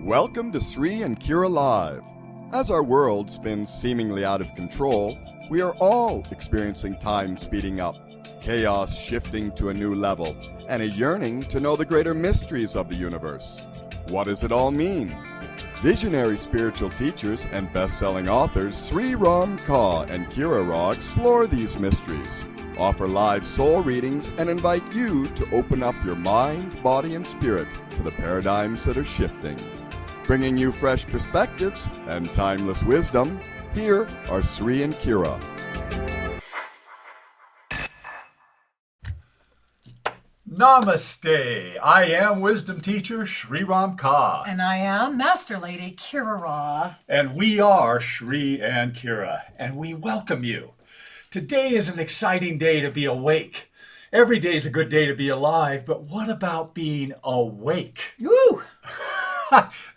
Welcome to Sri and Kira Live. As our world spins seemingly out of control, we are all experiencing time speeding up, chaos shifting to a new level, and a yearning to know the greater mysteries of the universe. What does it all mean? Visionary spiritual teachers and best-selling authors Sri Ram Kaur and Kira Ra explore these mysteries, offer live soul readings, and invite you to open up your mind, body, and spirit to the paradigms that are shifting. Bringing you fresh perspectives and timeless wisdom, here are Sri and Kira. Namaste. I am wisdom teacher Sri Ram Kaur. And I am Master Lady Kira Ra. And we are Sri and Kira. And we welcome you. Today is an exciting day to be awake. Every day is a good day to be alive, but what about being awake? Woo!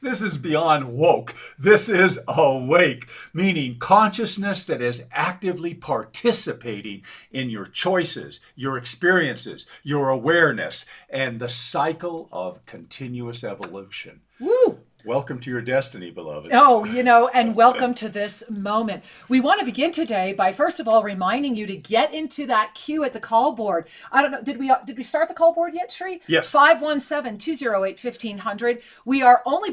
This is beyond woke. This is awake, meaning consciousness that is actively participating in your choices, your experiences, your awareness, and the cycle of continuous evolution. Woo! Welcome to your destiny, beloved. Oh, and welcome to this moment. We want to begin today by first of all reminding you to get into that queue at the call board. I don't know, did we start the call board yet, Sri? Yes. 517-208-1500. We are only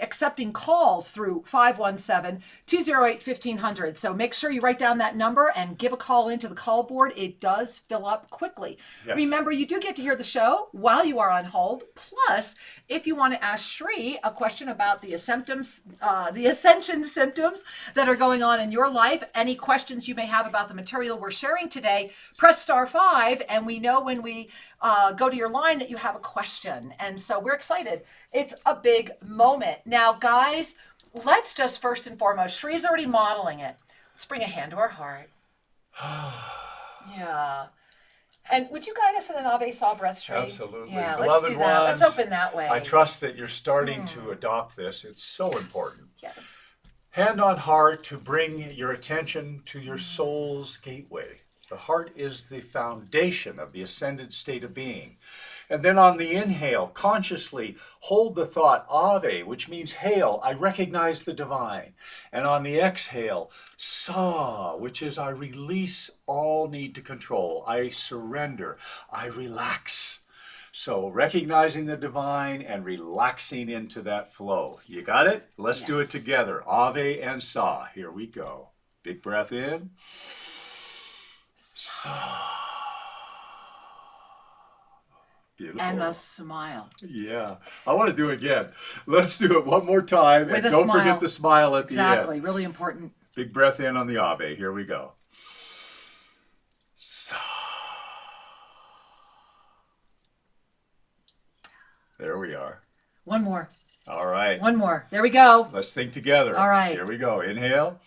accepting calls through 517-208-1500. So make sure you write down that number and give a call into the call board. It does fill up quickly. Yes. Remember, you do get to hear the show while you are on hold. Plus, if you want to ask Sri a question about the symptoms, the Ascension symptoms that are going on in your life, any questions you may have about the material we're sharing today, press *5, and we know when we go to your line that you have a question. And so we're excited. It's a big moment. Now, guys, let's just first and foremost, Shri's already modeling it. Let's bring a hand to our heart. Yeah. And would you guide us in an Ave Saw breath, Shri? Absolutely. Yeah, Beloved let's do that. ones, Let's open that way. I trust that you're starting to adopt this. It's so important. Yes. Hand on heart to bring your attention to your soul's gateway. The heart is the foundation of the ascended state of being. And then on the inhale, consciously hold the thought Ave, which means hail, I recognize the divine. And on the exhale, Sa, which is I release all need to control. I surrender. I relax. So recognizing the divine and relaxing into that flow. You got it? Let's do it together. Ave and Sa. Here we go. Big breath in. Sa. Beautiful. And a smile. Yeah. I want to do it again. Let's do it one more time. With and a don't smile. forget the smile at the end. Exactly. Really important. Big breath in on the Ave. Here we go. There we are. One more. All right. One more. There we go. Let's think together. All right. Here we go. Inhale.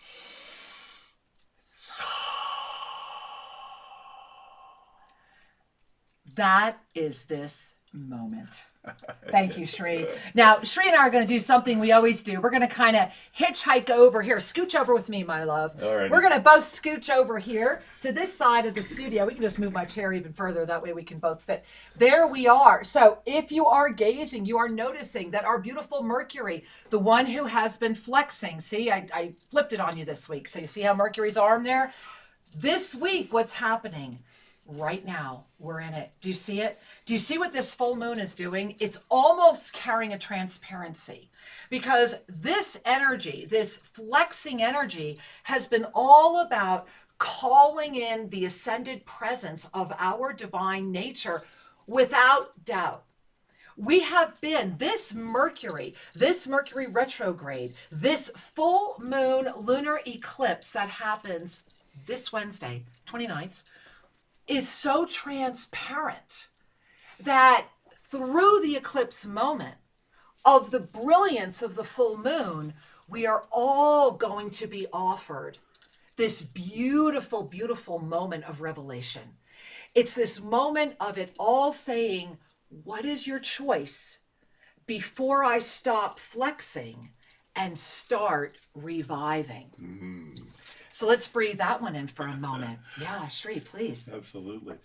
That is this moment. Thank you, Shri. Now, Shri and I are going to do something we always do. We're going to kind of hitchhike over here. Scooch over with me, my love. All right. We're going to both scooch over here to this side of the studio. We can just move my chair even further. That way we can both fit. There we are. So if you are gazing, you are noticing that our beautiful Mercury, the one who has been flexing. See, I flipped it on you this week. So you see how Mercury's arm there? This week, what's happening? Right now, we're in it. Do you see it? Do you see what this full moon is doing? It's almost carrying a transparency because this energy, this flexing energy, has been all about calling in the ascended presence of our divine nature without doubt. We have been, this Mercury retrograde, this full moon lunar eclipse that happens this Wednesday, 29th, is so transparent that through the eclipse moment of the brilliance of the full moon, we are all going to be offered this beautiful, beautiful moment of revelation. It's this moment of it all saying, what is your choice before I stop flexing and start reviving? So let's breathe that one in for a moment. Yeah, Shri, please. Absolutely.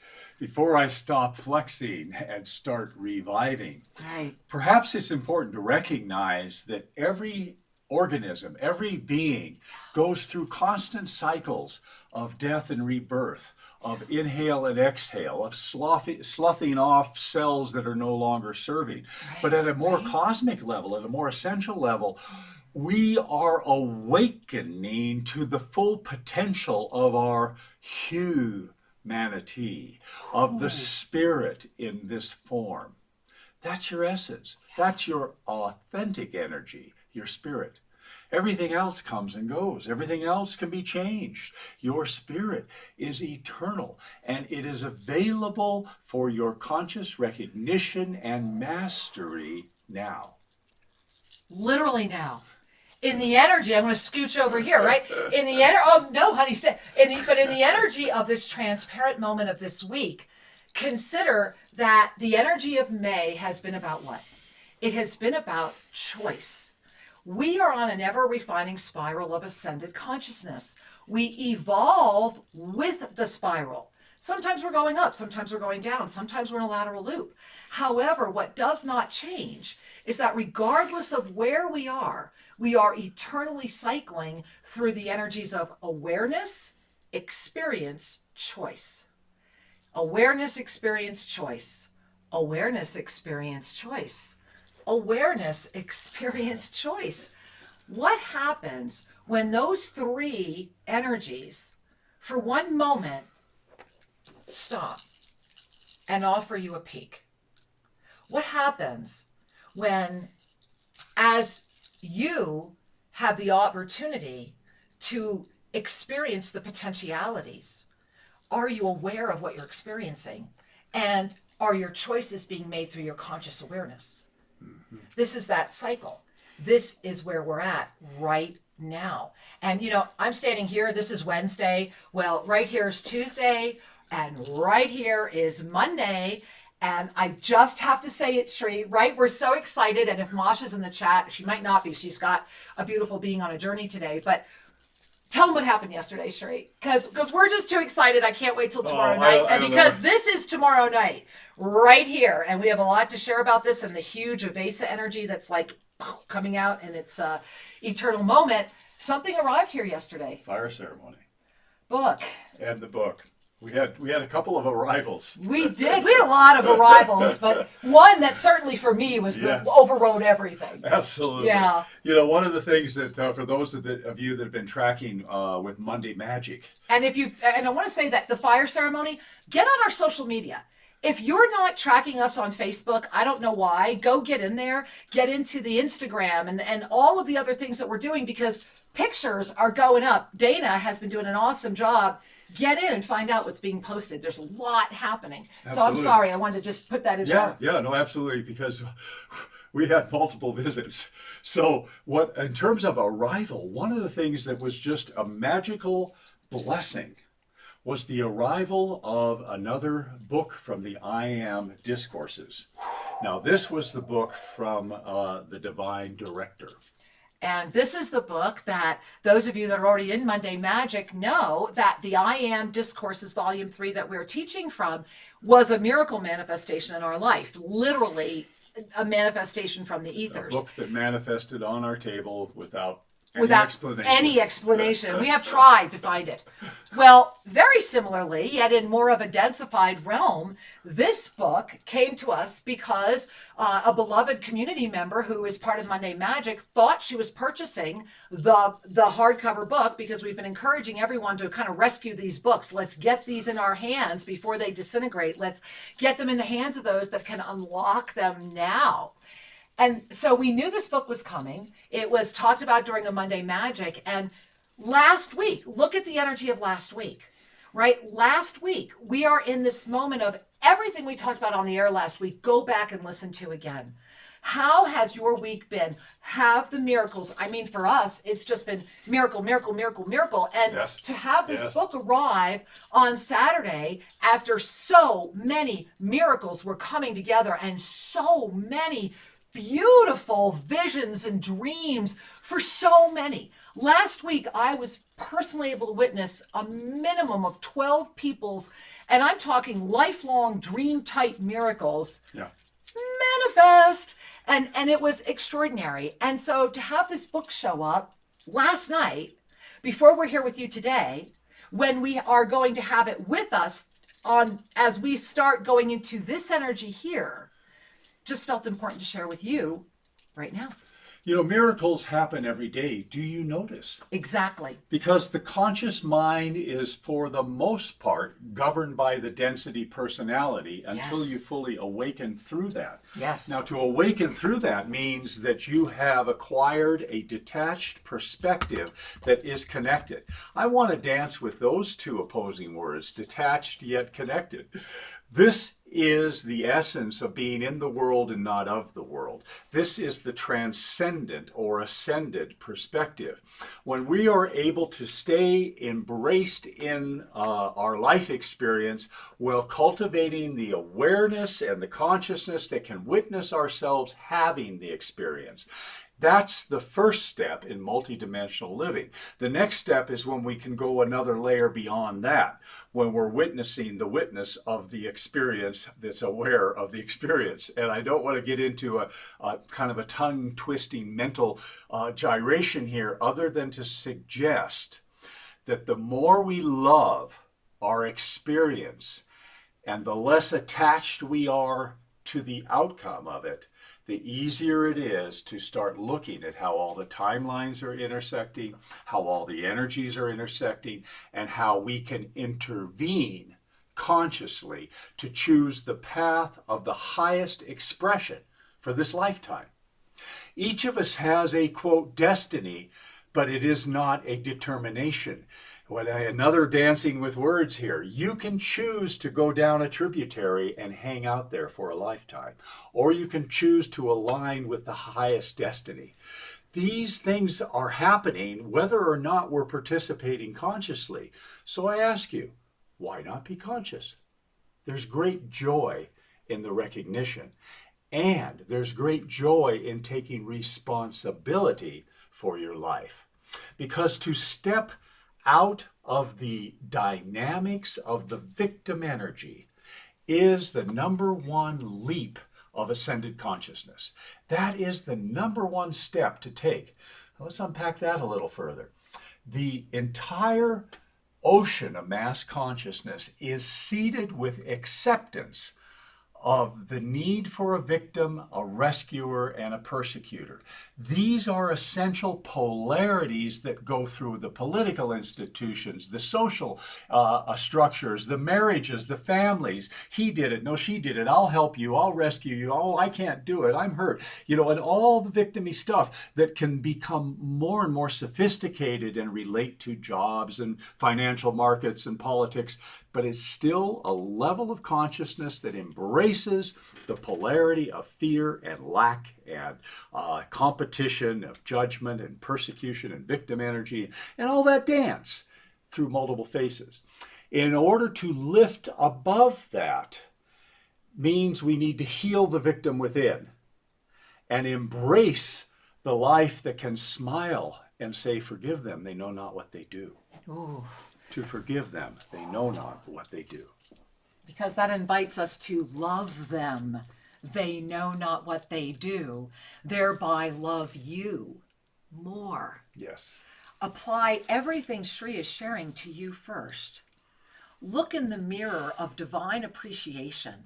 Before I stop flexing and start reviving, Right. perhaps it's important to recognize that every organism, every being goes through constant cycles of death and rebirth, of inhale and exhale, of sloughing off cells that are no longer serving. But at a more cosmic level, at a more essential level, we are awakening to the full potential of our humanity, of the spirit in this form. That's your essence. That's your authentic energy, your spirit. Everything else comes and goes. Everything else can be changed. Your spirit is eternal, and it is available for your conscious recognition and mastery now. Literally now. In the energy, I'm going to scooch over here, right? In the energy, oh no, honey, stay. But in the energy of this transparent moment of this week, consider that the energy of May has been about what? It has been about choice. We are on an ever-refining spiral of ascended consciousness. We evolve with the spiral. Sometimes we're going up, sometimes we're going down, sometimes we're in a lateral loop. However, what does not change is that regardless of where we are eternally cycling through the energies of awareness, experience, choice. Awareness, experience, choice. Awareness, experience, choice. Awareness, experience, choice. What happens when those three energies, for one moment, stop and offer you a peek? What happens when, as you have the opportunity to experience the potentialities, are you aware of what you're experiencing? And are your choices being made through your conscious awareness? This is that cycle. This is where we're at right now. And I'm standing here. This is Wednesday. Well, right here is Tuesday. And right here is Monday. And I just have to say it, Shri, right? We're so excited. And if Masha's in the chat, she might not be. She's got a beautiful being on a journey today. But tell them what happened yesterday, Shri. Because we're just too excited. I can't wait till tomorrow night. And because this is tomorrow night, right here. And we have a lot to share about this and the huge Avesa energy that's like coming out in its eternal moment. Something arrived here yesterday. Fire ceremony. Book. And the book. We had a couple of arrivals. We did. We had a lot of arrivals, but one that certainly for me was that overrode everything. Absolutely. Yeah. One of the things that for those of you that have been tracking with Monday Magic. And I want to say that the fire ceremony, get on our social media. If you're not tracking us on Facebook, I don't know why, go get in there, get into the Instagram and all of the other things that we're doing because pictures are going up. Dana has been doing an awesome job. Get in and find out what's being posted. There's a lot happening. Absolutely. So I'm sorry, I wanted to just put that in there. Yeah, no, absolutely, because we had multiple visits. So in terms of arrival, one of the things that was just a magical blessing was the arrival of another book from the I Am Discourses. Now, this was the book from the Divine Director. And this is the book that those of you that are already in Monday Magic know that the I Am Discourses Volume 3 that we're teaching from was a miracle manifestation in our life. Literally a manifestation from the ethers. A book that manifested on our table without any explanation. We have tried to find it. Well, very similarly, yet in more of a densified realm, this book came to us because a beloved community member who is part of Monday Magic thought she was purchasing the hardcover book because we've been encouraging everyone to kind of rescue these books. Let's get these in our hands before they disintegrate. Let's get them in the hands of those that can unlock them now. And so we knew this book was coming. It was talked about during a Monday Magic. And last week, look at the energy of last week, right? Last week, we are in this moment of everything we talked about on the air last week. Go back and listen to again. How has your week been? Have the miracles. I mean, for us, it's just been miracle, miracle, miracle, miracle. And to have this book arrive on Saturday after so many miracles were coming together and so many beautiful visions and dreams for so many. Last week, I was personally able to witness a minimum of 12 people's, and I'm talking lifelong dream type miracles Yeah. manifest. And it was extraordinary. And so to have this book show up last night, before we're here with you today, when we are going to have it with us on as we start going into this energy here, just felt important to share with you right now. You know, miracles happen every day. Do you notice? Exactly. Because the conscious mind is, for the most part, governed by the density personality until Yes. you fully awaken through that. Yes. Now, to awaken through that means that you have acquired a detached perspective that is connected. I want to dance with those two opposing words, detached yet connected. This is the essence of being in the world and not of the world. This is the transcendent or ascended perspective. When we are able to stay embraced in our life experience while cultivating the awareness and the consciousness that can witness ourselves having the experience. That's the first step in multidimensional living. The next step is when we can go another layer beyond that, when we're witnessing the witness of the experience that's aware of the experience. And I don't want to get into a kind of a tongue-twisting mental gyration here, other than to suggest that the more we love our experience and the less attached we are to the outcome of it, the easier it is to start looking at how all the timelines are intersecting, how all the energies are intersecting, and how we can intervene consciously to choose the path of the highest expression for this lifetime. Each of us has a, quote, destiny, but it is not a determination. Another dancing with words here. You can choose to go down a tributary and hang out there for a lifetime, or you can choose to align with the highest destiny. These things are happening whether or not we're participating consciously. So I ask you, why not be conscious? There's great joy in the recognition, and there's great joy in taking responsibility for your life. Because to step out of the dynamics of the victim energy is the number one leap of ascended consciousness. That is the number one step to take. Let's unpack that a little further. The entire ocean of mass consciousness is seeded with acceptance of the need for a victim, a rescuer, and a persecutor. These are essential polarities that go through the political institutions, the social structures, the marriages, the families. He did it. No, she did it. I'll help you. I'll rescue you. Oh, I can't do it. I'm hurt. You know, and all the victim-y stuff that can become more and more sophisticated and relate to jobs and financial markets and politics. But it's still a level of consciousness that embraces the polarity of fear and lack and competition, of judgment and persecution and victim energy and all that dance through multiple faces. In order to lift above that means we need to heal the victim within and embrace the life that can smile and say, forgive them, they know not what they do. Ooh. To forgive them, they know not what they do. Because that invites us to love them. They know not what they do, thereby love you more. Yes. Apply everything Shri is sharing to you first. Look in the mirror of divine appreciation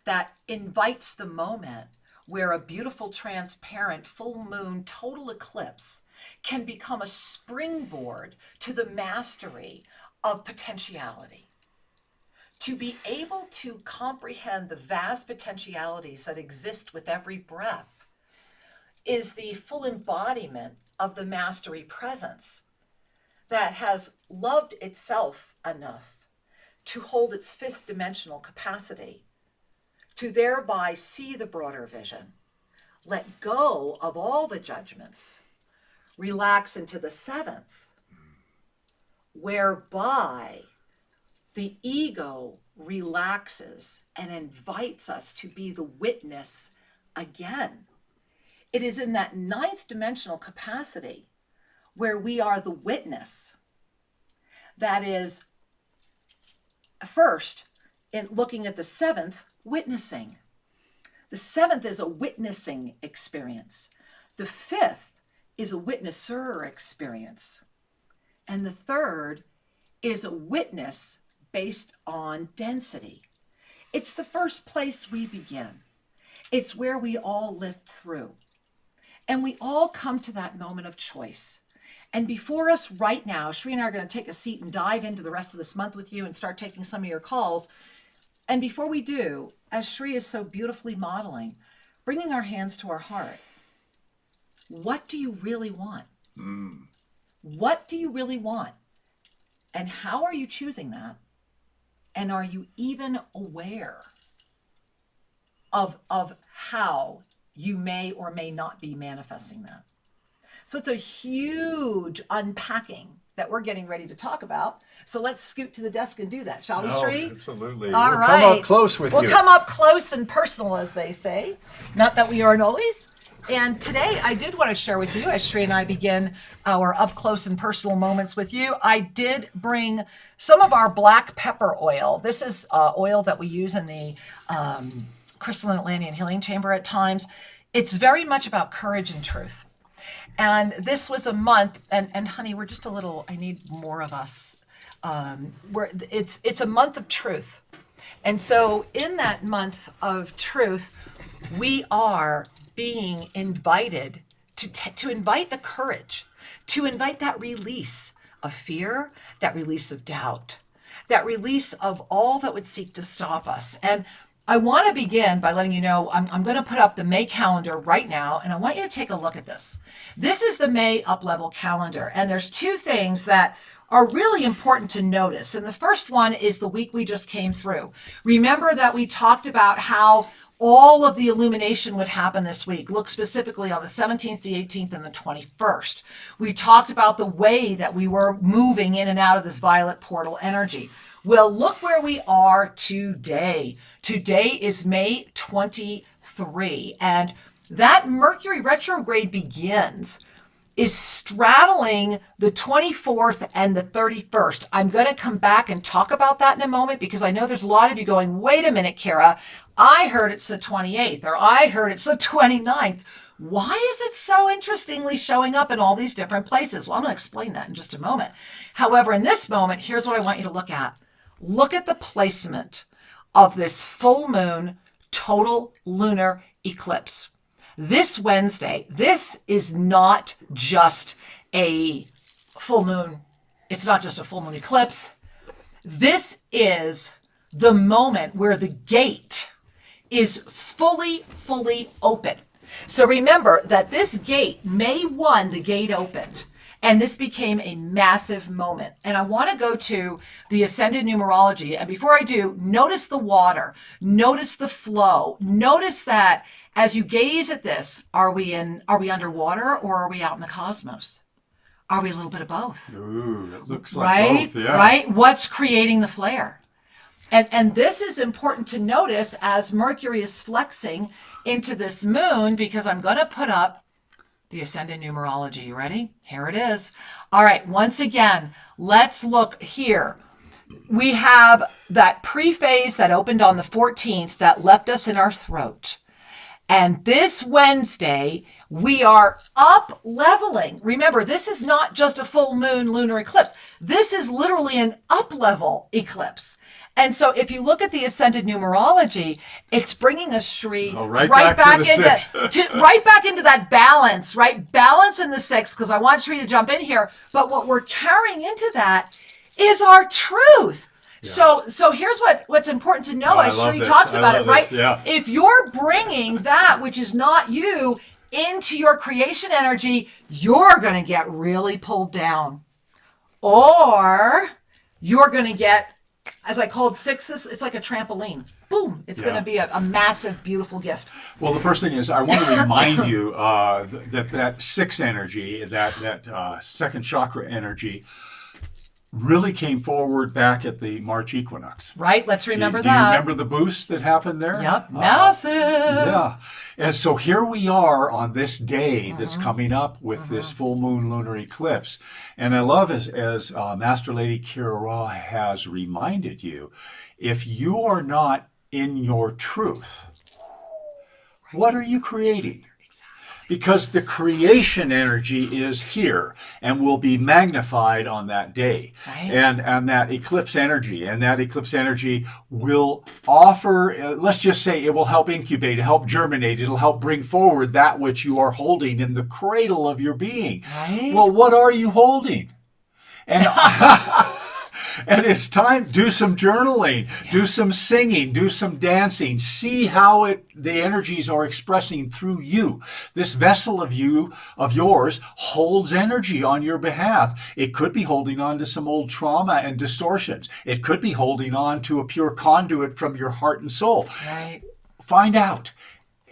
that invites the moment where a beautiful, transparent, full moon total eclipse can become a springboard to the mastery of potentiality. To be able to comprehend the vast potentialities that exist with every breath is the full embodiment of the mastery presence that has loved itself enough to hold its fifth dimensional capacity, to thereby see the broader vision, let go of all the judgments, relax into the seventh, whereby the ego relaxes and invites us to be the witness again. It is in that ninth dimensional capacity where we are the witness. That is, first, in looking at the 7th, witnessing. The 7th is a witnessing experience. The 5th is a witnesser experience. And the 3rd is a witness based on density. It's the first place we begin. It's where we all lived through. And we all come to that moment of choice. And before us right now, Shri and I are going to take a seat and dive into the rest of this month with you and start taking some of your calls. And before we do, as Shri is so beautifully modeling, bringing our hands to our heart, what do you really want? What do you really want? And how are you choosing that? And are you even aware of how you may or may not be manifesting that? So it's a huge unpacking that we're getting ready to talk about. So let's scoot to the desk and do that, shall we, Shri? Absolutely. All We'll right. come up close with you. We'll come up close and personal, as they say. Not that we aren't always. And today I did want to share with you, as Shri and I begin our up close and personal moments with you, I did bring some of our black pepper oil. This is oil that we use in the Crystalline Atlantean Healing Chamber at times. It's very much about courage and truth. And this was a month, and honey, we're just a little, I need more of us. It's a month of truth. And so in that month of truth, we are being invited to invite the courage, to invite that release of fear, that release of doubt, that release of all that would seek to stop us. And I want to begin by letting you know, I'm going to put up the May calendar right now, and I want you to take a look at this. This is the May up-level calendar, and there's 2 things that are really important to notice. And the first one is the week we just came through. Remember that we talked about how all of the illumination would happen this week. Look specifically on the 17th, the 18th, and the 21st. We talked about the way that we were moving in and out of this violet portal energy. Well, look where we are today. Today is May 23, and that Mercury retrograde is straddling the 24th and the 31st. I'm going to come back and talk about that in a moment because I know there's a lot of you going, wait a minute, Kara, I heard it's the 28th or I heard it's the 29th. Why is it so interestingly showing up in all these different places? Well, I'm going to explain that in just a moment. However, in this moment, here's what I want you to look at. Look at the placement of this full moon total lunar eclipse. This Wednesday, this is not just a full moon. It's not just a full moon eclipse. This is the moment where the gate is fully open. So remember that this gate, May 1, the gate opened. And this became a massive moment. And I want to go to the Ascended Numerology. And before I do, notice the water. Notice the flow. Notice that as you gaze at this, are we underwater or are we out in the cosmos? Are we a little bit of both? Ooh, it looks like both, yeah. Right? What's creating the flare? And this is important to notice as Mercury is flexing into this moon, because I'm going to put up the Ascended Numerology. You ready? Here it is. All right, once again, let's look here. We have that pre-phase that opened on the 14th that left us in our throat. And this Wednesday, we are up leveling. Remember, this is not just a full moon lunar eclipse. This is literally an up level eclipse. And so if you look at the Ascended Numerology, it's bringing us, Shri, right back into that balance, right? Balance in the 6th, because I want Shri to jump in here. But what we're carrying into that is our truth. Yeah. So here's what's important to know as Shri talks about it, right? Yeah. If you're bringing that which is not you into your creation energy, you're going to get really pulled down. Or you're going to get, as I called 6, it's like a trampoline. Boom. It's going to be a massive, beautiful gift. Well, the first thing is I want to remind you that 6 energy, that second chakra energy, really came forward back at the March equinox. Right? Let's remember Do you that. remember the boost that happened there? Yep. Massive. Yeah. And so here we are on this day that's coming up with this full moon lunar eclipse. And I love as Master Lady Kira Ra has reminded you, if you are not in your truth, what are you creating? Because the creation energy is here and will be magnified on that day. Right. And that eclipse energy will offer, let's just say it will help incubate, help germinate, it'll help bring forward that which you are holding in the cradle of your being. Right. Well, what are you holding? And and it's time, do some journaling, do some singing, do some dancing, see how the energies are expressing through you. This vessel of yours holds energy on your behalf. It could be holding on to some old trauma and distortions. It could be holding on to a pure conduit from your heart and soul. Right. Find out.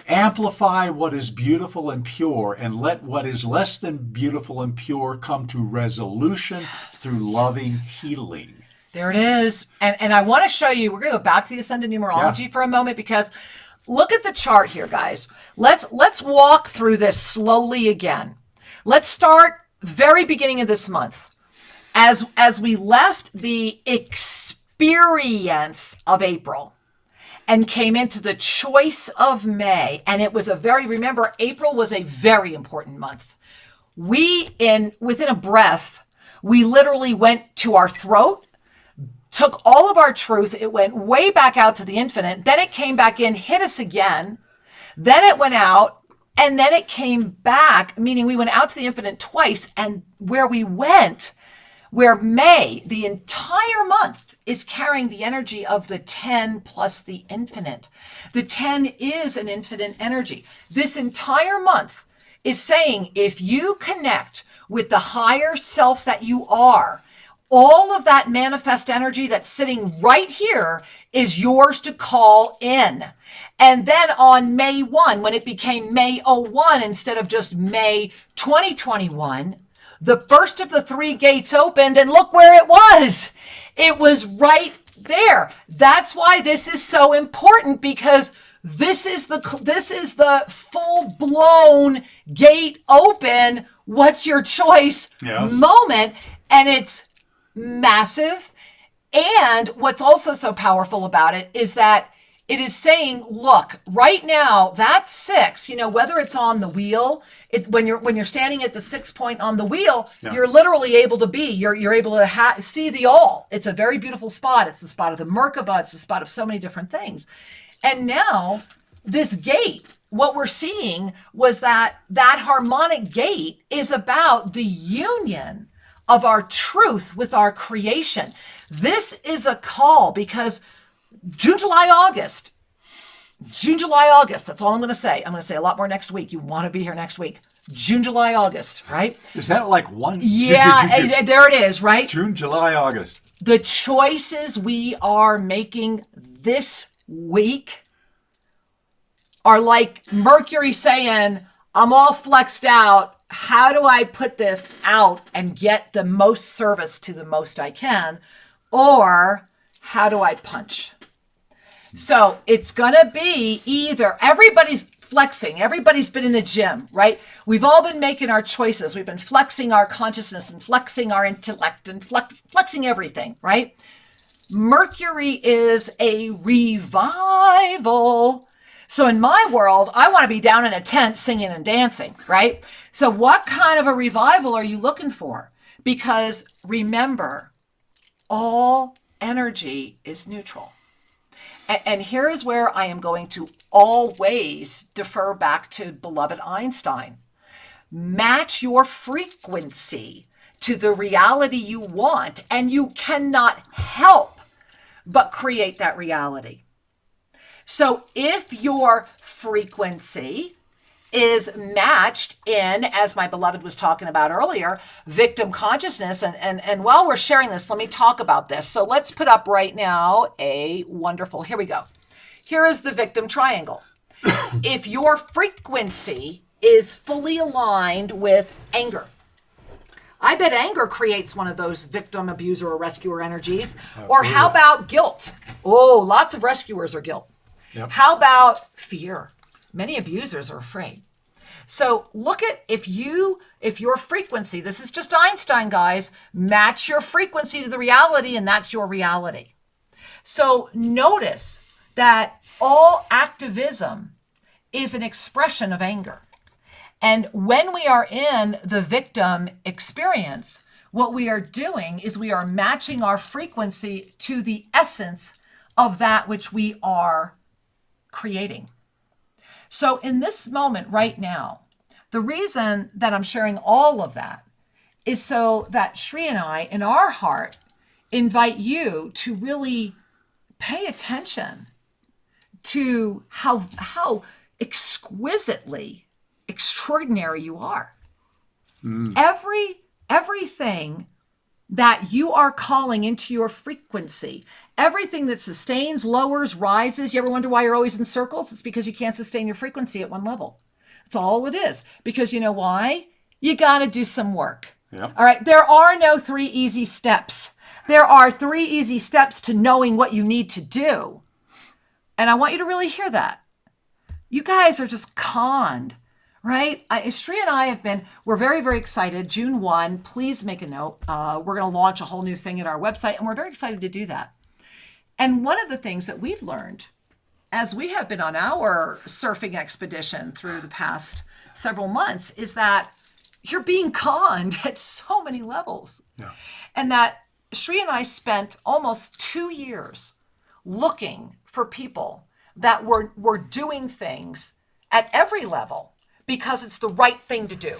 Amplify what is beautiful and pure, and let what is less than beautiful and pure come to resolution through loving healing. There it is. And I want to show you, we're going to go back to the Ascended Numerology for a moment, because look at the chart here, guys. Let's walk through this slowly again. Let's start very beginning of this month. As we left the experience of April and came into the choice of May, and it was remember, April was a very important month. Within a breath, we literally went to our throat, took all of our truth, it went way back out to the infinite, then it came back in, hit us again, then it went out, and then it came back, meaning we went out to the infinite twice, and where May, the entire month, is carrying the energy of the 10 plus the infinite. The 10 is an infinite energy. This entire month is saying, if you connect with the higher self that you are, all of that manifest energy that's sitting right here is yours to call in. And then on May 1, when it became May 01 instead of just May 2021, the first of the 3 gates opened, and look where it was. It was right there. That's why this is so important, because this is the full-blown gate open, what's your choice moment, and it's massive. And what's also so powerful about it is that it is saying, look, right now, that 6, whether it's on the wheel, when you're standing at the 6 point on the wheel, you're literally able to you're able to see the all. It's a very beautiful spot. It's the spot of the Merkaba. It's the spot of so many different things. And now this gate, what we're seeing was that harmonic gate is about the union of our truth with our creation. This is a call, because June, July, August. That's all I'm going to say. I'm going to say a lot more next week. You want to be here next week. June, July, August, right? Is that like one? Yeah, there it is, right? June, July, August. The choices we are making this week are like Mercury saying, I'm all flexed out. How do I put this out and get the most service to the most I can? Or how do I punch? So it's going to be either everybody's flexing. Everybody's been in the gym, right? We've all been making our choices. We've been flexing our consciousness and flexing our intellect and flexing everything, right? Mercury is a revival. So in my world, I want to be down in a tent singing and dancing, right? So what kind of a revival are you looking for? Because remember, all energy is neutral. And here is where I am going to always defer back to beloved Einstein. Match your frequency to the reality you want, and you cannot help but create that reality. So if your frequency is matched in, as my beloved was talking about earlier, victim consciousness. And while we're sharing this, let me talk about this. So let's put up right now a wonderful, here we go. Here is the victim triangle. If your frequency is fully aligned with anger, I bet anger creates one of those victim, abuser, or rescuer energies. Or how about guilt? Oh, lots of rescuers are guilt. Yep. How about fear? Many abusers are afraid. So look at if your frequency, this is just Einstein, guys, match your frequency to the reality, and that's your reality. So notice that all activism is an expression of anger. And when we are in the victim experience, what we are doing is we are matching our frequency to the essence of that which we are creating. So in this moment right now, the reason that I'm sharing all of that is so that Shri and I, in our heart, invite you to really pay attention to how exquisitely extraordinary you are. Everything that you are calling into your frequency, everything that sustains, lowers, rises. You ever wonder why you're always in circles? It's because you can't sustain your frequency at one level. That's all it is. Because you know why? You got to do some work. Yep. All right. There are no 3 easy steps. There are 3 easy steps to knowing what you need to do. And I want you to really hear that. You guys are just conned, right? Shri and I we're very, very excited. June 1, please make a note. We're going to launch a whole new thing at our website, and we're very excited to do that. And one of the things that we've learned as we have been on our surfing expedition through the past several months is that you're being conned at so many levels. Yeah. And that Shri and I spent almost 2 years looking for people that were doing things at every level because it's the right thing to do.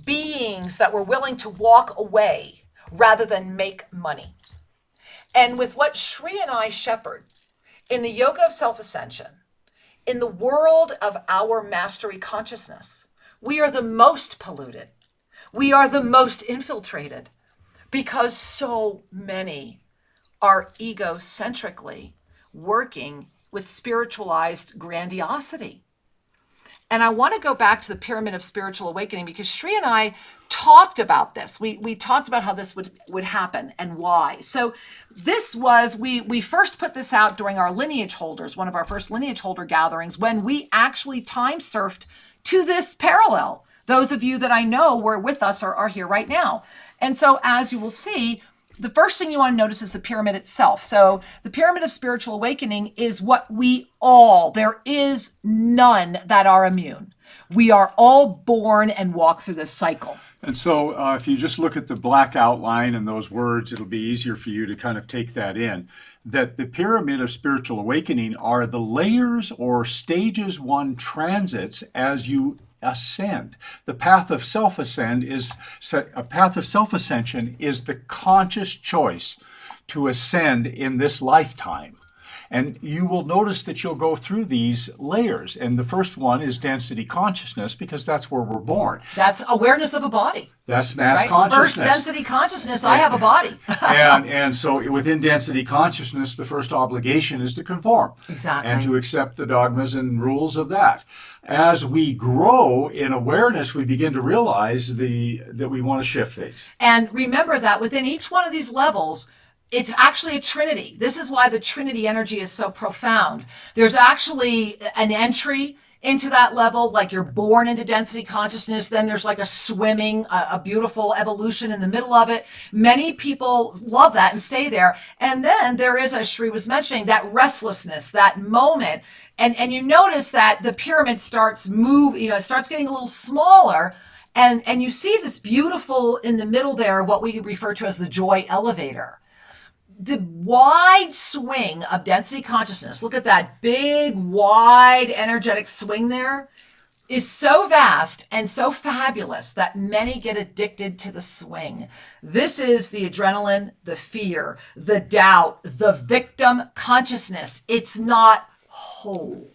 Beings that were willing to walk away rather than make money. And with what Shri and I shepherd in the yoga of self-ascension, in the world of our mastery consciousness, we are the most polluted. We are the most infiltrated because so many are egocentrically working with spiritualized grandiosity. And I want to go back to the pyramid of spiritual awakening because Shri and I talked about this. We talked about how this would happen and why. So this was, we first put this out during our lineage holders, one of our first lineage holder gatherings, when we actually time surfed to this parallel. Those of you that I know were with us are here right now. And so as you will see, the first thing you want to notice is the pyramid itself. So the pyramid of spiritual awakening is what there is none that are immune. We are all born and walk through this cycle. And so if you just look at the black outline and those words, it'll be easier for you to kind of take that in. That the pyramid of spiritual awakening are the layers or stages one transits as you ascend. The path of self-ascension is the conscious choice to ascend in this lifetime. And you will notice that you'll go through these layers. And the first one is density consciousness, because that's where we're born. That's awareness of a body. That's mass right? consciousness. First density consciousness, I have a body. and so within density consciousness, the first obligation is to conform. Exactly. And to accept the dogmas and rules of that. As we grow in awareness, we begin to realize that we want to shift things. And remember that within each one of these levels, it's actually a trinity. This is why the trinity energy is so profound. There's actually an entry into that level, like you're born into density consciousness. Then there's like a swimming, a beautiful evolution in the middle of it. Many people love that and stay there. And then there is, as Shri was mentioning, that restlessness, that moment. And you notice that the pyramid starts it starts getting a little smaller. And you see this beautiful in the middle there, what we refer to as the joy elevator. The wide swing of density consciousness, look at that big, wide, energetic swing there, is so vast and so fabulous that many get addicted to the swing. This is the adrenaline, the fear, the doubt, the victim consciousness. It's not whole.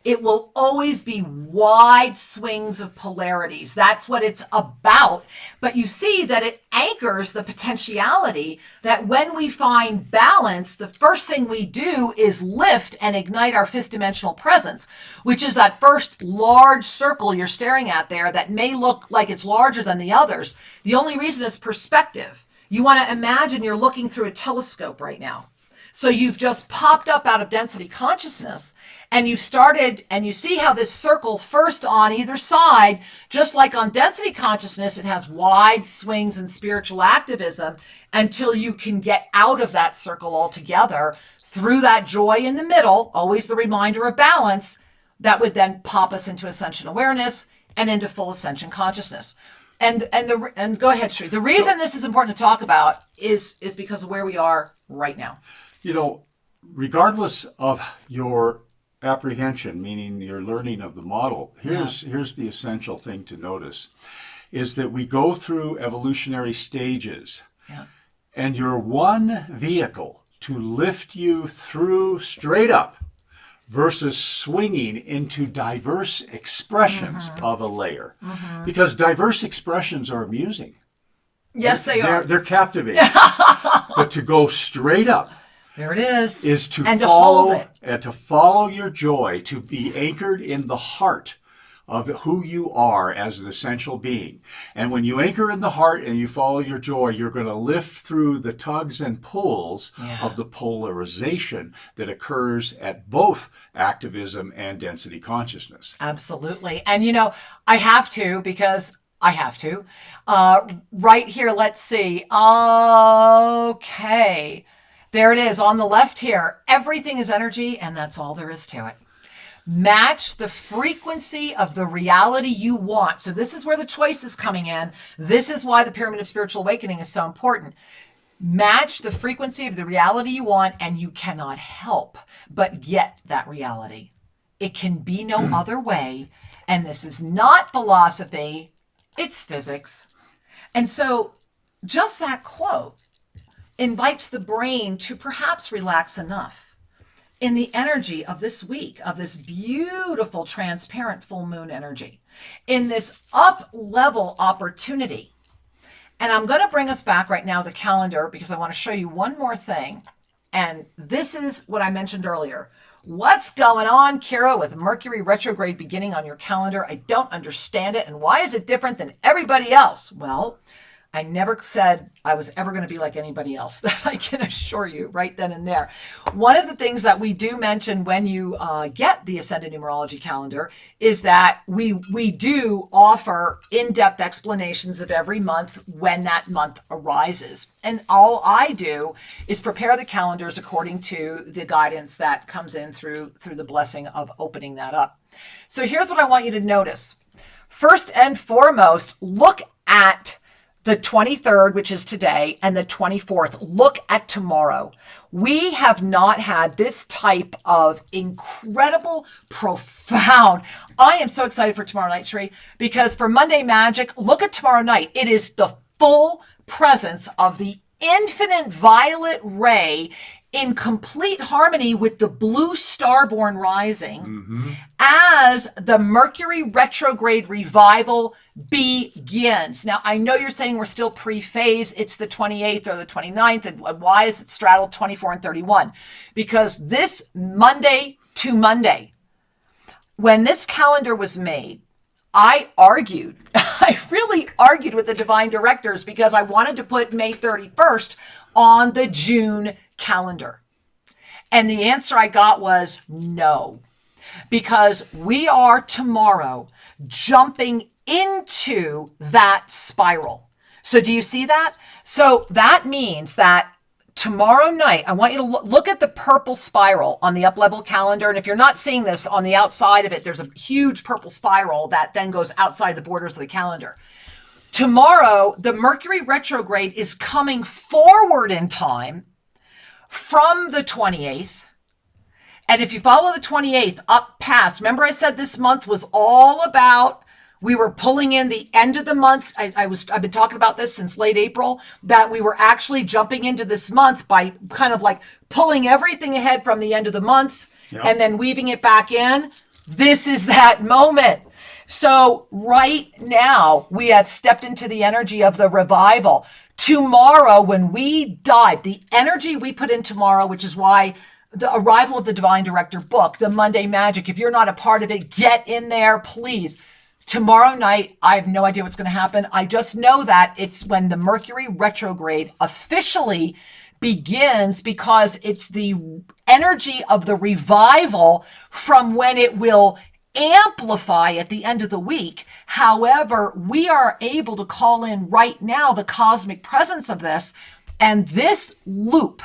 It will always be wide swings of polarities. That's what it's about. But you see that it anchors the potentiality that when we find balance, the first thing we do is lift and ignite our fifth dimensional presence, which is that first large circle you're staring at there that may look like it's larger than the others. The only reason is perspective. You want to imagine you're looking through a telescope right now. So you've just popped up out of density consciousness, and you've started, and you see how this circle first on either side, just like on density consciousness, it has wide swings in spiritual activism until you can get out of that circle altogether through that joy in the middle, always the reminder of balance, that would then pop us into ascension awareness and into full ascension consciousness. And go ahead, Sri. The reason this is important to talk about is because of where we are right now. You know, regardless of your apprehension, meaning your learning of the model, here's the essential thing to notice, is that we go through evolutionary stages. Yeah. And you're one vehicle to lift you through straight up versus swinging into diverse expressions of a layer. Because diverse expressions are amusing. Yes, they are. They're captivating. But to go straight up, there it is to and follow, to hold it. and to follow your joy, to be anchored in the heart of who you are as an essential being. And when you anchor in the heart and you follow your joy, you're going to lift through the tugs and pulls of the polarization that occurs at both activism and density consciousness. Absolutely. And you know, I have to, because I have to. Right here, let's see. Okay. There it is on the left here. Everything is energy, and that's all there is to it. Match the frequency of the reality you want. So this is where the choice is coming in. This is why the Pyramid of Spiritual Awakening is so important. Match the frequency of the reality you want, and you cannot help but get that reality. It can be no other way. And this is not philosophy, it's physics. And so just that quote invites the brain to perhaps relax enough in the energy of this week, of this beautiful, transparent full moon energy, in this up-level opportunity. And I'm going to bring us back right now to the calendar because I want to show you one more thing. And this is what I mentioned earlier. What's going on, Kira, with Mercury retrograde beginning on your calendar? I don't understand it. And why is it different than everybody else? Well, I never said I was ever going to be like anybody else. That I can assure you right then and there. One of the things that we do mention when you get the Ascended Numerology calendar is that we do offer in-depth explanations of every month when that month arises. And all I do is prepare the calendars according to the guidance that comes in through the blessing of opening that up. So here's what I want you to notice. First and foremost, look at the 23rd, which is today, and the 24th. Look at tomorrow. We have not had this type of incredible, profound. I am so excited for tomorrow night, Sheree, because for Monday Magic, look at tomorrow night. It is the full presence of the infinite violet ray in complete harmony with the blue starborn rising as the Mercury retrograde revival begins. Now, I know you're saying we're still pre-phase. It's the 28th or the 29th. And why is it straddled 24 and 31? Because this Monday to Monday, when this calendar was made, I really argued with the divine directors because I wanted to put May 31st on the June calendar. And the answer I got was no, because we are tomorrow jumping into that spiral. So do you see that? So that means that tomorrow night, I want you to look at the purple spiral on the up-level calendar. And if you're not seeing this, on the outside of it, there's a huge purple spiral that then goes outside the borders of the calendar. Tomorrow, the Mercury retrograde is coming forward in time from the 28th. And if you follow the 28th up past, remember I said this month was all about, we were pulling in the end of the month. I've been talking about this since late April, that we were actually jumping into this month by kind of like pulling everything ahead from the end of the month and then weaving it back in. This is that moment. So right now, we have stepped into the energy of the revival. Tomorrow, when we dive, the energy we put in tomorrow, which is why the Arrival of the Divine Director book, the Monday Magic, if you're not a part of it, get in there, please. Tomorrow night, I have no idea what's going to happen. I just know that it's when the Mercury retrograde officially begins, because it's the energy of the revival from when it will amplify at the end of the week. However, we are able to call in right now the cosmic presence of this, and this loop.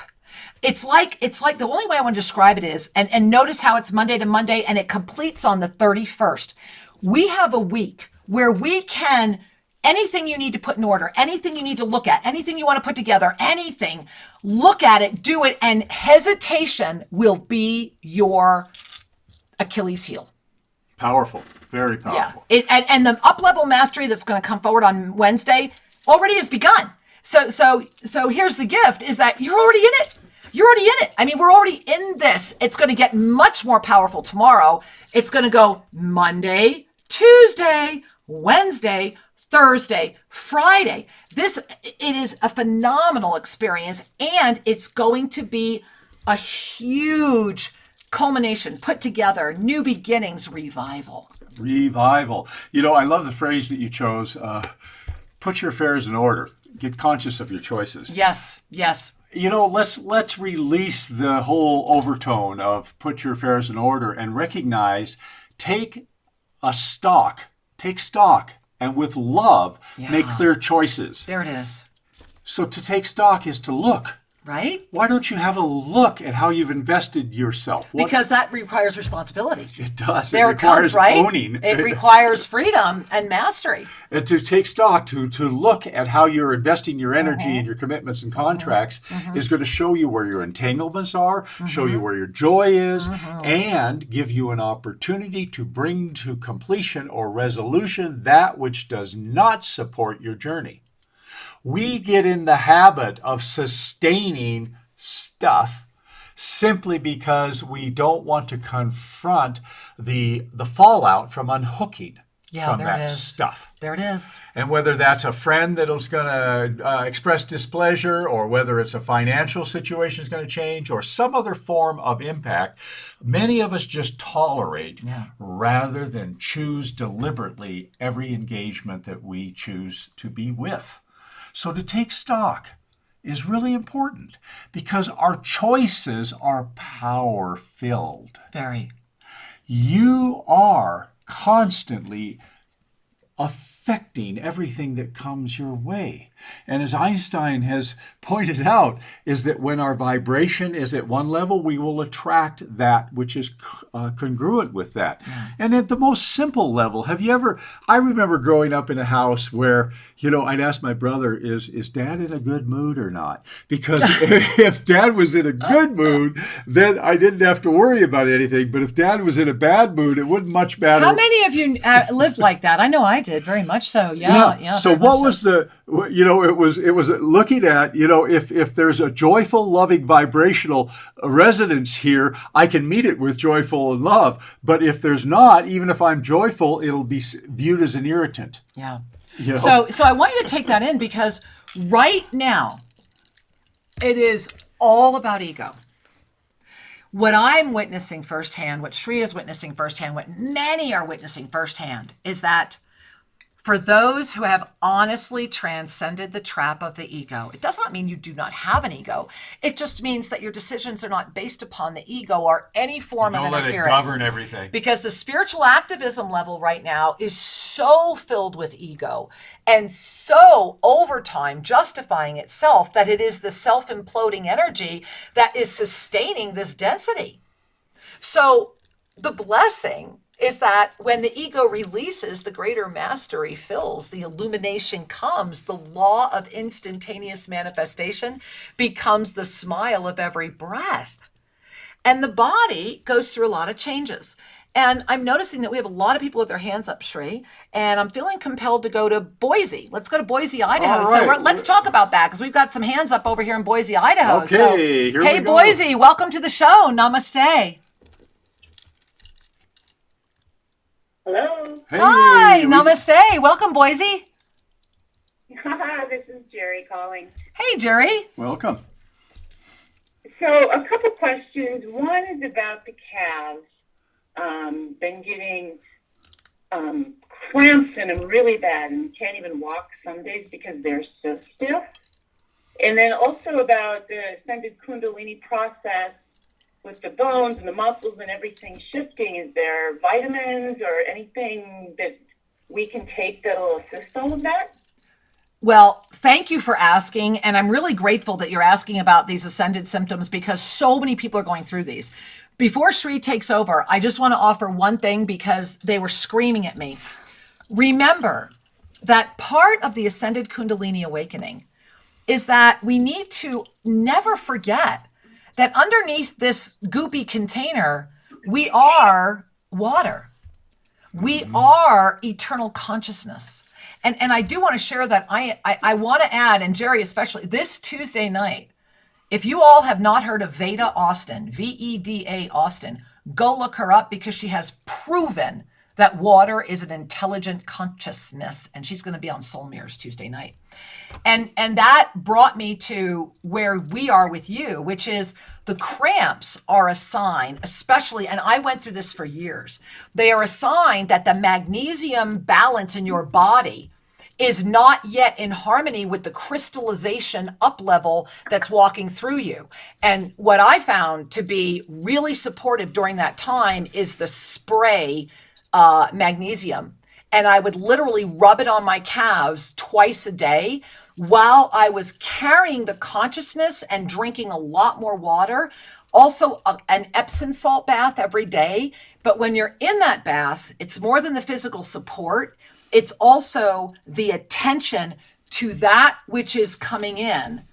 It's like the only way I want to describe it is, and notice how it's Monday to Monday and it completes on the 31st. We have a week where we can, anything you need to put in order, anything you need to look at, anything you want to put together, anything, look at it, do it, and hesitation will be your Achilles heel. Powerful, very powerful. Yeah, and the up-level mastery that's going to come forward on Wednesday already has begun. So here's the gift, is that you're already in it. You're already in it. I mean, we're already in this. It's going to get much more powerful tomorrow. It's going to go Monday, Tuesday, Wednesday, Thursday, Friday. It is a phenomenal experience, and it's going to be a huge culmination, put together, new beginnings, revival. Revival. You know, I love the phrase that you chose, put your affairs in order. Get conscious of your choices. Yes, yes. You know, let's release the whole overtone of put your affairs in order and recognize, take stock, and with love, make clear choices. There it is. So to take stock is to look. Right? Why don't you have a look at how you've invested yourself? Because that requires responsibility. It does. There it requires right? owning. It requires freedom and mastery. And to take stock, to look at how you're investing your energy and your commitments and contracts is going to show you where your entanglements are, show you where your joy is, and give you an opportunity to bring to completion or resolution that which does not support your journey. We get in the habit of sustaining stuff simply because we don't want to confront the fallout from unhooking from that stuff. There it is. And whether that's a friend that is going to express displeasure, or whether it's a financial situation is going to change, or some other form of impact, many of us just tolerate rather than choose deliberately every engagement that we choose to be with. So to take stock is really important, because our choices are power-filled. Very. You are constantly affecting everything that comes your way. And as Einstein has pointed out, is that when our vibration is at one level, we will attract that which is congruent with that. And at the most simple level, I remember growing up in a house where, I'd ask my brother, is Dad in a good mood or not? Because if Dad was in a good mood, then I didn't have to worry about anything. But if Dad was in a bad mood, it wouldn't much matter. How many of you lived like that? I know I did, very much so. Yeah. So what was it was looking at, if there's a joyful, loving, vibrational resonance here, I can meet it with joyful and love. But if there's not, even if I'm joyful, it'll be viewed as an irritant. Yeah. So I want you to take that in, because right now it is all about ego. What I'm witnessing firsthand, what Shri is witnessing firsthand, what many are witnessing firsthand, is that for those who have honestly transcended the trap of the ego, it does not mean you do not have an ego. It just means that your decisions are not based upon the ego or any form of interference. Don't let it govern everything. Because the spiritual activism level right now is so filled with ego and so over time justifying itself that it is the self-imploding energy that is sustaining this density. So the blessing is that when the ego releases, the greater mastery fills, the illumination comes, the law of instantaneous manifestation becomes the smile of every breath. And the body goes through a lot of changes. And I'm noticing that we have a lot of people with their hands up, Shri, and I'm feeling compelled to go to Boise. Let's go to Boise, Idaho. Right. So let's talk about that, because we've got some hands up over here in Boise, Idaho. Okay, so, here we hey, go. Boise, welcome to the show. Namaste. Hello. Hey, Hi, namaste. Welcome, Boise. This is Jerry calling. Hey, Jerry. welcome. So, a couple questions. One is about the calves. Been getting cramps in them really bad and can't even walk some days because they're so stiff. And then also about the ascended Kundalini process with the bones and the muscles and everything shifting. Is there vitamins or anything that we can take that'll assist all of that? Well, thank you for asking. And I'm really grateful that you're asking about these ascended symptoms because so many people are going through these. Before Sri takes over, I just want to offer one thing because they were screaming at me. Remember that part of the ascended Kundalini awakening is that we need to never forget that underneath this goopy container, we are water. We are eternal consciousness. And I do want to share that I want to add, and Jerry especially, this Tuesday night, if you all have not heard of Veda Austin, Veda Austin, go look her up because she has proven that water is an intelligent consciousness, and she's going to be on Soul Mirrors Tuesday night. And that brought me to where we are with you, which is the cramps are a sign, especially, and I went through this for years, they are a sign that the magnesium balance in your body is not yet in harmony with the crystallization up level that's walking through you. And what I found to be really supportive during that time is the spray magnesium. And I would literally rub it on my calves twice a day while I was carrying the consciousness and drinking a lot more water. Also, an Epsom salt bath every day. But when you're in that bath, it's more than the physical support. It's also the attention to that which is coming in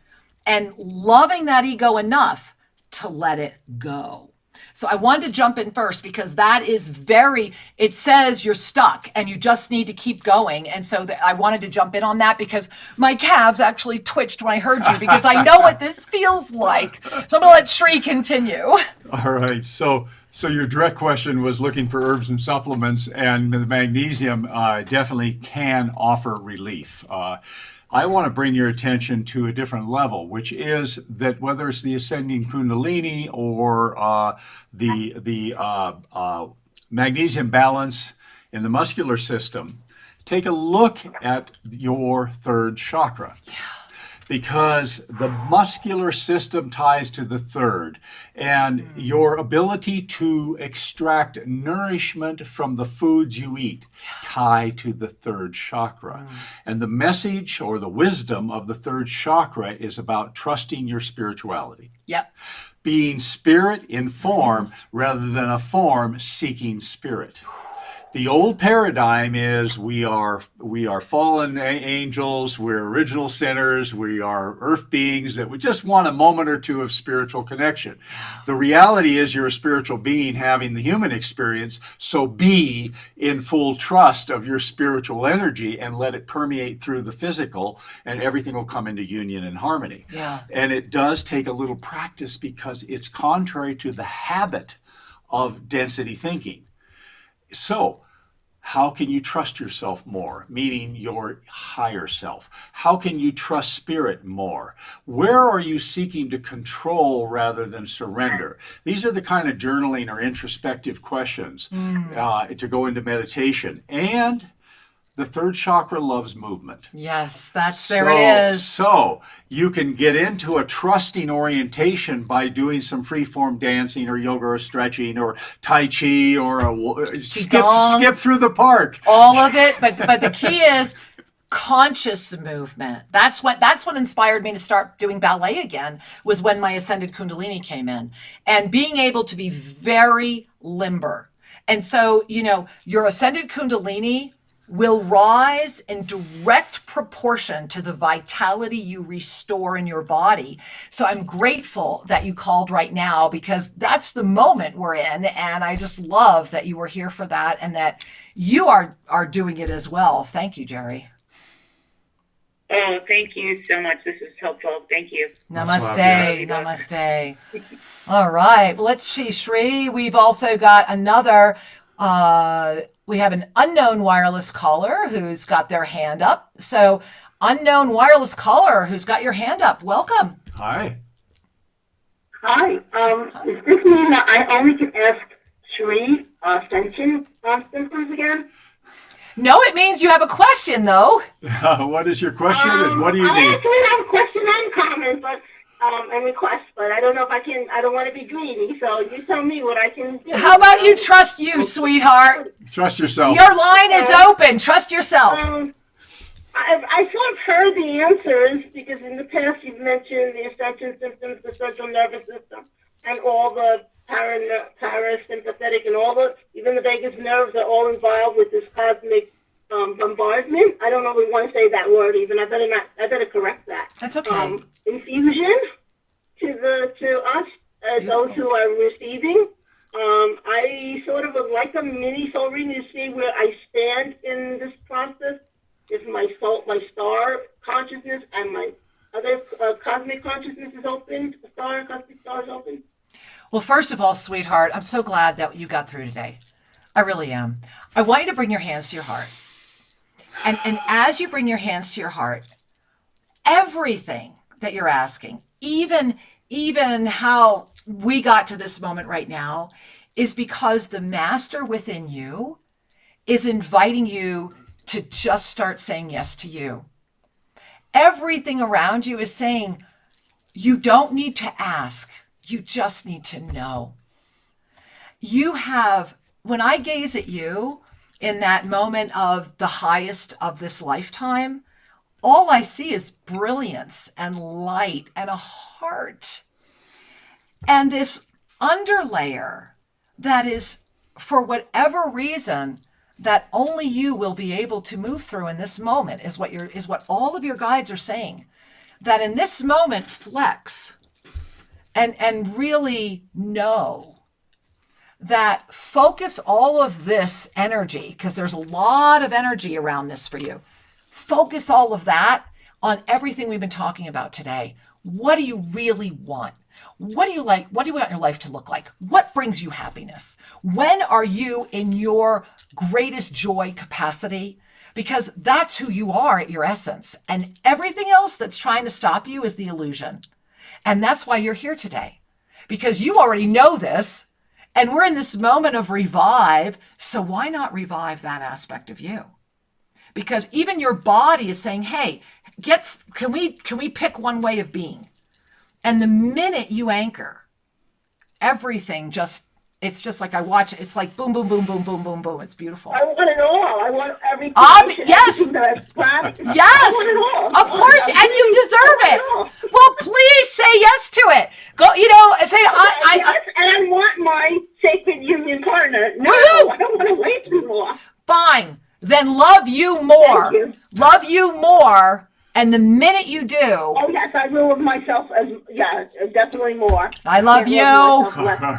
and loving that ego enough to let it go. So I wanted to jump in first because that is it says you're stuck and you just need to keep going. And so I wanted to jump in on that because my calves actually twitched when I heard you because I know what this feels like. So I'm going to let Sri continue. All right. So your direct question was looking for herbs and supplements, and the magnesium definitely can offer relief. I want to bring your attention to a different level, which is that whether it's the ascending Kundalini or the magnesium balance in the muscular system, take a look at your third chakra. Yeah. Because the muscular system ties to the third, and your ability to extract nourishment from the foods you eat tie to the third chakra. And the message or the wisdom of the third chakra is about trusting your spirituality. Yep. Being spirit in form rather than a form seeking spirit. The old paradigm is we are fallen angels, we're original sinners, we are earth beings that we just want a moment or two of spiritual connection. The reality is you're a spiritual being having the human experience, so be in full trust of your spiritual energy and let it permeate through the physical, and everything will come into union and harmony. Yeah. And it does take a little practice because it's contrary to the habit of density thinking. So, how can you trust yourself more, meaning your higher self? How can you trust spirit more? Where are you seeking to control rather than surrender? These are the kind of journaling or introspective questions to go into meditation. And the third chakra loves movement. Yes, there it is. So you can get into a trusting orientation by doing some free-form dancing or yoga or stretching or Tai Chi or skip through the park. All of it, but the key is conscious movement. That's what inspired me to start doing ballet again, was when my ascended Kundalini came in, and being able to be very limber. And so, your ascended Kundalini will rise in direct proportion to the vitality you restore in your body. So I'm grateful that you called right now because that's the moment we're in. And I just love that you were here for that and that you are doing it as well. Thank you, Jerry. Oh, thank you so much. This is helpful. Thank you. Namaste. Namaste. All right. Let's see, Sri. We've also got another We have an unknown wireless caller who's got their hand up. So, unknown wireless caller who's got your hand up. Welcome. Hi. Hi. Does this mean that I only can ask three Ascension symptoms again? No, it means you have a question, though. What is your question and what do you I need? actually have a question and comment, but and request, but I don't know if I can. I don't want to be greedy, so you tell me what I can do. How about you trust you, sweetheart? Trust yourself. Your line is open. Trust yourself. I sort of heard the answers because in the past you've mentioned the Ascension symptoms, the central nervous system, and all the parasympathetic and all the, even the vagus nerves are all involved with this cosmic bombardment. I don't know if we want to say that word even. I better correct that. That's okay. Infusion to us, those who are receiving. I sort of would like a mini soul reading to see where I stand in this process. If my star consciousness and my other cosmic consciousness is open, cosmic star is open. Well, first of all, sweetheart, I'm so glad that you got through today. I really am. I want you to bring your hands to your heart. And as you bring your hands to your heart, everything that you're asking, even how we got to this moment right now, is because the master within you is inviting you to just start saying yes to you. Everything around you is saying, you don't need to ask. You just need to know. You have, when I gaze at you in that moment of the highest of this lifetime, all I see is brilliance and light and a heart. And this underlayer that is, for whatever reason, that only you will be able to move through in this moment is what all of your guides are saying. That in this moment, flex and really know that, focus all of this energy, because there's a lot of energy around this for you. Focus all of that on everything we've been talking about today. What do you really want? What do you like? What do you want your life to look like? What brings you happiness? When are you in your greatest joy capacity? Because that's who you are at your essence. And everything else that's trying to stop you is the illusion. And that's why you're here today. Because you already know this. And we're in this moment of revive. So why not revive that aspect of you? Because even your body is saying, hey, can we pick one way of being? And the minute you anchor, everything it's just like I watch it. It's like boom, boom, boom, boom, boom, boom, boom. It's beautiful. I want it all. I want everything. Yes. Everything that I've planned. Yes. I want it all. Of course. And you deserve it. Well, please say yes to it. Go, say, yes, and I want my sacred union partner. No, Woo-hoo! I don't want to wait too long. Fine. Then love you more. Thank you. Love you more. And the minute you do, Oh yes, I will of myself definitely more. I love you. All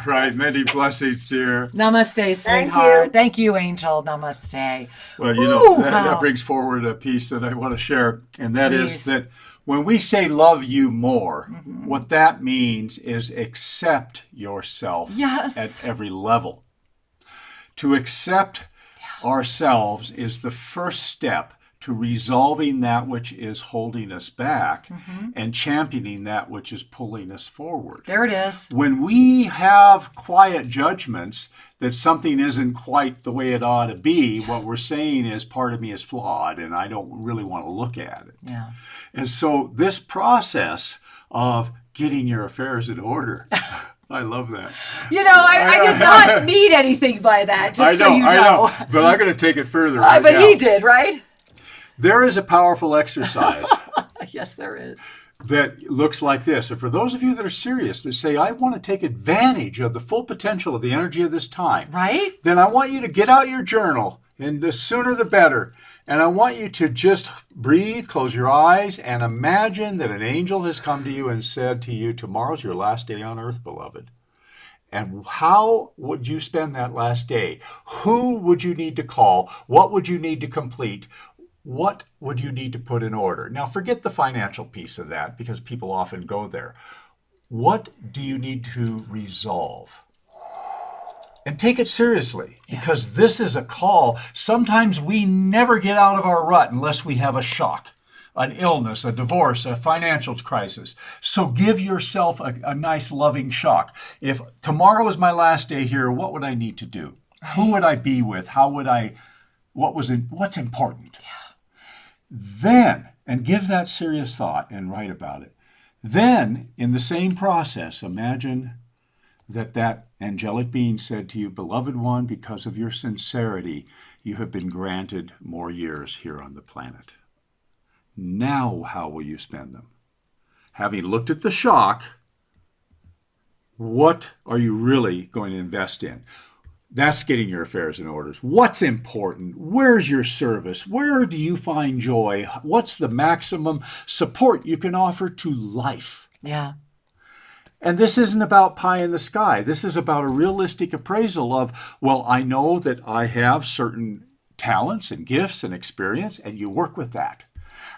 right. Many blessings, dear. Namaste, Thank sweetheart. you. Thank you, Angel. Namaste. Well, Ooh, that wow. brings forward a piece that I want to share, and that Please. is that when we say love you more, what that means is accept yourself Yes. at every level. To accept ourselves is the first step to resolving that which is holding us back and championing that which is pulling us forward. There it is. When we have quiet judgments that something isn't quite the way it ought to be, what we're saying is part of me is flawed and I don't really want to look at it. Yeah. And so this process of getting your affairs in order, I love that. I did not mean anything by that, just so you know. I know, but I'm going to take it further right But now. he did, right? There is a powerful exercise Yes, there is. that looks like this. And for those of you that are serious, that say, I want to take advantage of the full potential of the energy of this time, Right? then I want you to get out your journal, and the sooner the better. And I want you to just breathe, close your eyes, and imagine that an angel has come to you and said to you, tomorrow's your last day on earth, beloved. And how would you spend that last day? Who would you need to call? What would you need to complete? What would you need to put in order? Now, forget the financial piece of that because people often go there. What do you need to resolve? And take it seriously, because this is a call. Sometimes we never get out of our rut unless we have a shock, an illness, a divorce, a financial crisis. So give yourself a nice loving shock. If tomorrow is my last day here, what would I need to do? Who would I be with? What's important? Then, and give that serious thought and write about it. Then, in the same process, imagine that angelic being said to you, beloved one, because of your sincerity, you have been granted more years here on the planet. Now, how will you spend them? Having looked at the shock, what are you really going to invest in? That's getting your affairs in order. What's important? Where's your service? Where do you find joy? What's the maximum support you can offer to life? Yeah. And this isn't about pie in the sky. This is about a realistic appraisal of, well, I know that I have certain talents and gifts and experience, and you work with that.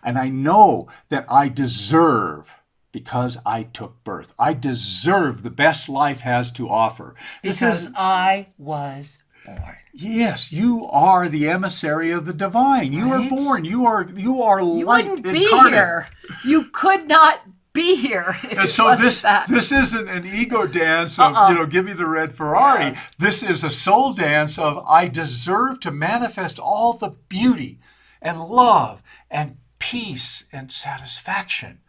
And I know that I deserve, because I took birth, I deserve the best life has to offer. Because I was born. Yes, you are the emissary of the divine. You are Right? born. You are You light wouldn't be incarnate. here. You could not be here if And it so wasn't that. this isn't an ego dance of, give me the red Ferrari. Yeah. This is a soul dance of, I deserve to manifest all the beauty and love and peace and satisfaction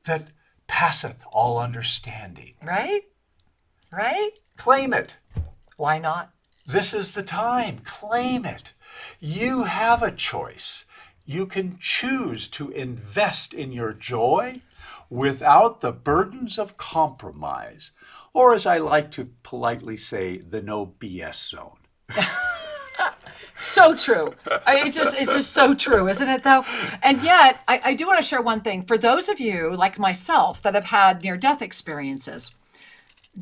that passeth all understanding. Right? Right? Claim it. Why not? This is the time. Claim it. You have a choice. You can choose to invest in your joy without the burdens of compromise, or as I like to politely say, the no BS zone. So true. It's just so true, isn't it, though? And yet, I do want to share one thing. For those of you, like myself, that have had near-death experiences,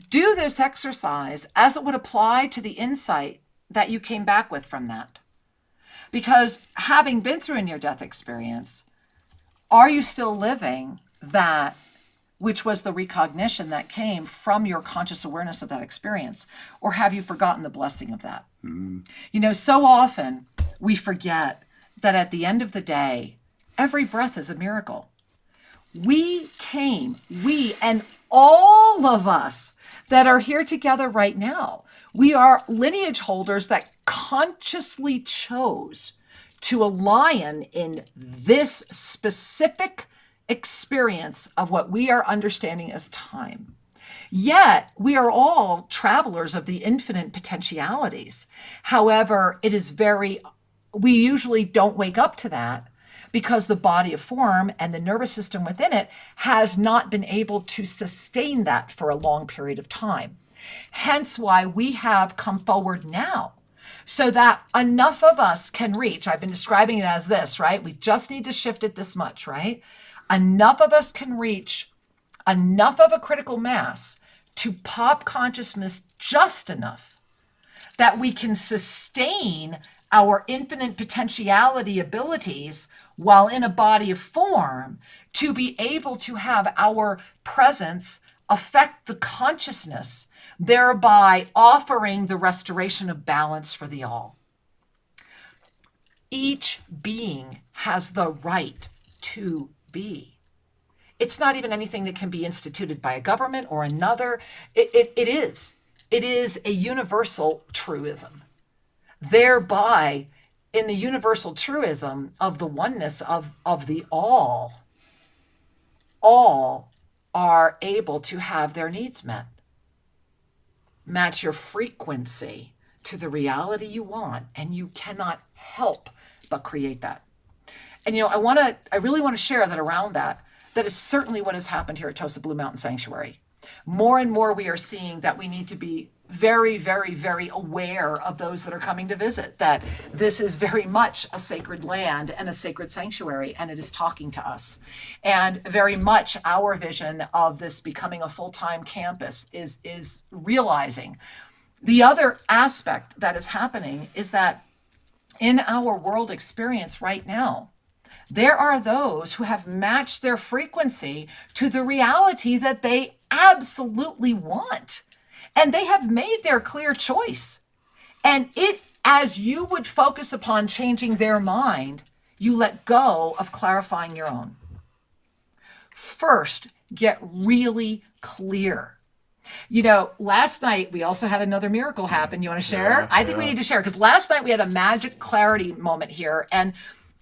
do this exercise as it would apply to the insight that you came back with from that. Because having been through a near-death experience, are you still living that which was the recognition that came from your conscious awareness of that experience? Or have you forgotten the blessing of that? You know, so often we forget that at the end of the day, every breath is a miracle. We and all of us that are here together right now, we are lineage holders that consciously chose to align in this specific experience of what we are understanding as time. Yet, we are all travelers of the infinite potentialities. However, we usually don't wake up to that because the body of form and the nervous system within it has not been able to sustain that for a long period of time. Hence why we have come forward now, so that enough of us can reach. I've been describing it as this, right? We just need to shift it this much, right? Enough of us can reach enough of a critical mass to pop consciousness just enough that we can sustain our infinite potentiality abilities while in a body of form to be able to have our presence affect the consciousness, thereby offering the restoration of balance for the all. Each being has the right to be. It's not even anything that can be instituted by a government or another. It is a universal truism. Thereby, in the universal truism of the oneness of the all are able to have their needs met. Match your frequency to the reality you want, and you cannot help but create that. And I really want to share that around that is certainly what has happened here at Tosa Blue Mountain Sanctuary. More and more we are seeing that we need to be very, very, very aware of those that are coming to visit, that this is very much a sacred land and a sacred sanctuary, and it is talking to us. And very much our vision of this becoming a full-time campus is realizing. The other aspect that is happening is that in our world experience right now, there are those who have matched their frequency to the reality that they absolutely want. And they have made their clear choice. And as you would focus upon changing their mind, you let go of clarifying your own. First, get really clear. Last night we also had another miracle happen. You want to share? I think we need to share, because last night we had a magic clarity moment here. And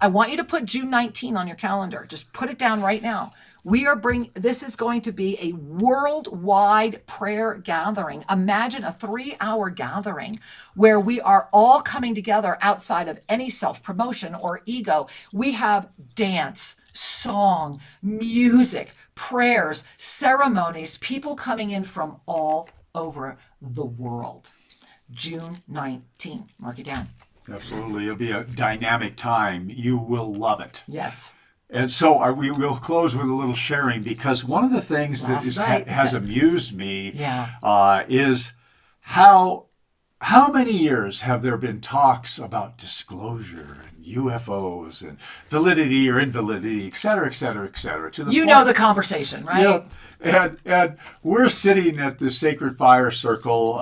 I want you to put June 19 on your calendar. Just put it down right now. This is going to be a worldwide prayer gathering. Imagine a 3-hour gathering where we are all coming together outside of any self-promotion or ego. We have dance, song, music, prayers, ceremonies, people coming in from all over the world. June 19. Mark it down. Absolutely. It'll be a dynamic time. You will love it. Yes. And so we will close with a little sharing, because one of the things that has amused me is how many years have there been talks about disclosure and UFOs and validity or invalidity, et cetera, et cetera, et cetera. The conversation, right? And we're sitting at the Sacred Fire Circle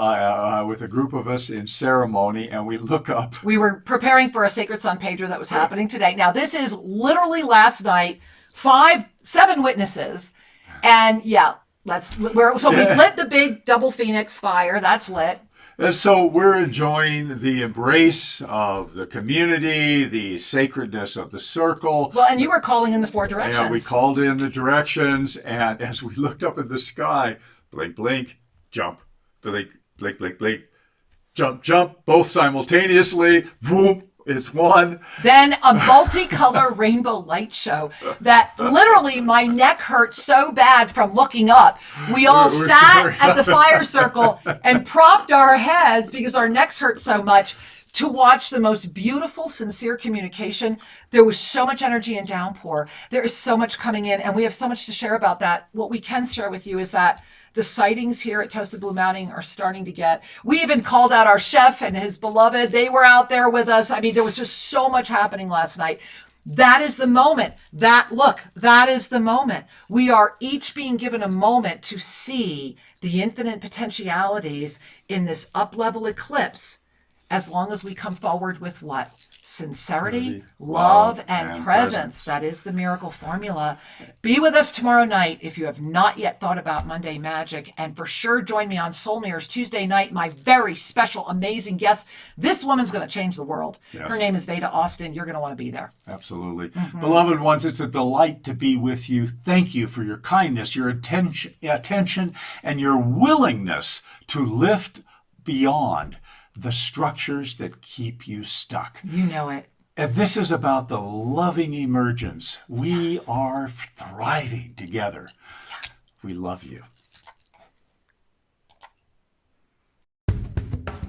with a group of us in ceremony, and we look up. We were preparing for a Sacred San Pedro that was happening today. Now, this is literally last night, 7 witnesses. And we've lit the big double phoenix fire. That's lit. And so we're enjoying the embrace of the community, the sacredness of the circle. Well, and you were calling in the 4 directions. Yeah, we called in the directions, and as we looked up at the sky, blink, blink, jump, blink, blink, blink, blink, jump, jump, both simultaneously, boom, it's one. Then a multicolor rainbow light show that literally my neck hurt so bad from looking up. We all sat at the fire circle and propped our heads because our necks hurt so much to watch the most beautiful, sincere communication. There was so much energy and downpour. There is so much coming in, and we have so much to share about that. What we can share with you is that the sightings here at Toasted Blue Mountain are starting to get. We even called out our chef and his beloved. They were out there with us. I mean, there was just so much happening last night. That is the moment. That is the moment. We are each being given a moment to see the infinite potentialities in this up-level eclipse, as long as we come forward with what? Sincerity, love, and presence. That is the miracle formula. Be with us tomorrow night if you have not yet thought about Monday Magic. And for sure, join me on Soul Mirrors Tuesday night. My very special, amazing guest. This woman's going to change the world. Yes. Her name is Veda Austin. You're going to want to be there. Absolutely. Mm-hmm. Beloved ones, it's a delight to be with you. Thank you for your kindness, your attention, and your willingness to lift beyond the structures that keep you stuck. You know it. And this is about the loving emergence. We are thriving together. Yeah. We love you.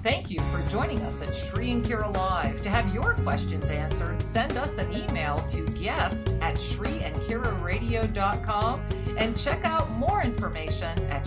Thank you for joining us at Shri and Kira Live. To have your questions answered, send us an email to guest@shriandkiraradio.com and check out more information at